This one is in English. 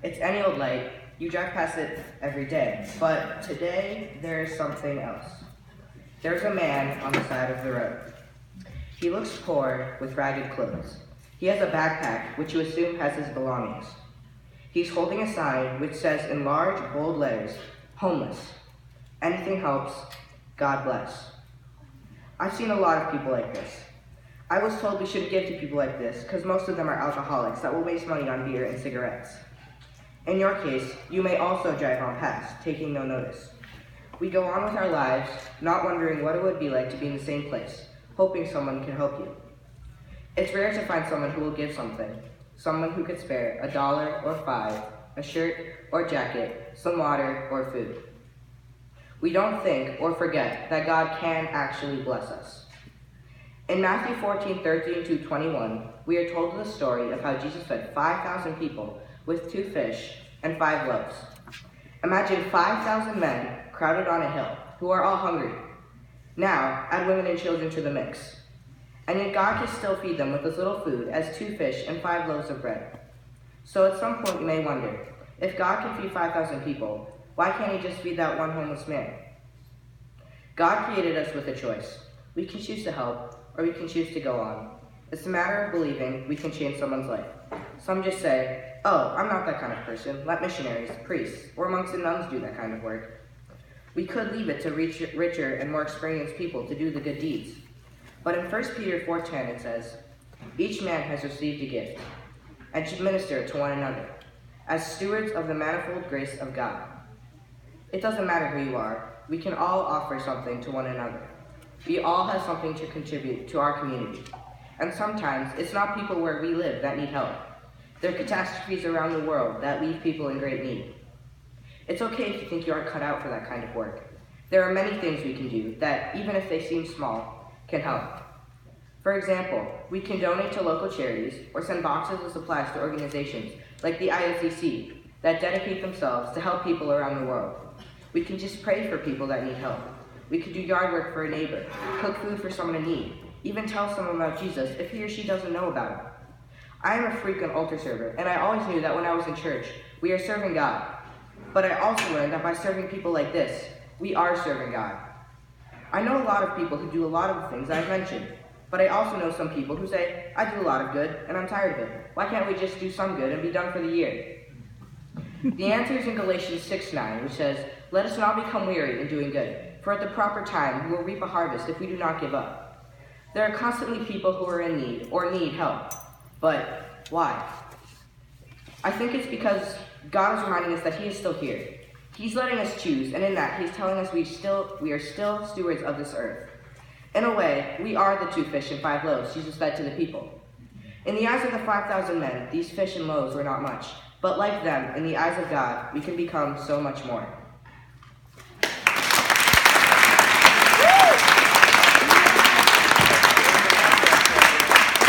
It's any old light. You drive past it every day. But today, there's something else. There's a man on the side of the road. He looks poor with ragged clothes. He has a backpack, which you assume has his belongings. He's holding a sign which says in large, bold letters, "Homeless. Anything helps. God bless." I've seen a lot of people like this. I was told we shouldn't give to people like this because most of them are alcoholics that will waste money on beer and cigarettes. In your case, you may also drive on past, taking no notice. We go on with our lives, not wondering what it would be like to be in the same place, hoping someone can help you. It's rare to find someone who will give something, someone who could spare $1 or $5, a shirt or jacket, some water or food. We don't think or forget that God can actually bless us. In Matthew 14:13-21, we are told the story of how Jesus fed 5,000 people with 2 fish and 5 loaves. Imagine 5,000 men crowded on a hill who are all hungry. Now, add women and children to the mix. And yet God can still feed them with as little food as 2 fish and 5 loaves of bread. So at some point you may wonder, if God can feed 5,000 people, why can't he just feed that one homeless man? God created us with a choice. We can choose to help, or we can choose to go on. It's a matter of believing we can change someone's life. Some just say, "Oh, I'm not that kind of person. Let missionaries, priests, or monks and nuns do that kind of work." We could leave it to richer and more experienced people to do the good deeds. But in 1 Peter 4:10 it says, "Each man has received a gift, and should minister it to one another, as stewards of the manifold grace of God." It doesn't matter who you are. We can all offer something to one another. We all have something to contribute to our community. And sometimes it's not people where we live that need help. There are catastrophes around the world that leave people in great need. It's okay if you think you aren't cut out for that kind of work. There are many things we can do that, even if they seem small, can help. For example, we can donate to local charities or send boxes of supplies to organizations like the IOCC that dedicate themselves to help people around the world. We can just pray for people that need help. We could do yard work for a neighbor, cook food for someone in need, even tell someone about Jesus if he or she doesn't know about him. I am a frequent altar server, and I always knew that when I was in church, we are serving God. But I also learned that by serving people like this, we are serving God. I know a lot of people who do a lot of the things I've mentioned, but I also know some people who say, "I do a lot of good, and I'm tired of it. Why can't we just do some good and be done for the year?" The answer is in Galatians 6:9, which says, "Let us not become weary in doing good, for at the proper time we will reap a harvest if we do not give up." There are constantly people who are in need or need help. But why? I think it's because God is reminding us that he is still here. He's letting us choose, and in that, he's telling us we are still stewards of this earth. In a way, we are the 2 fish and 5 loaves Jesus fed to the people. In the eyes of the 5,000 men, these fish and loaves were not much. But like them, in the eyes of God, we can become so much more.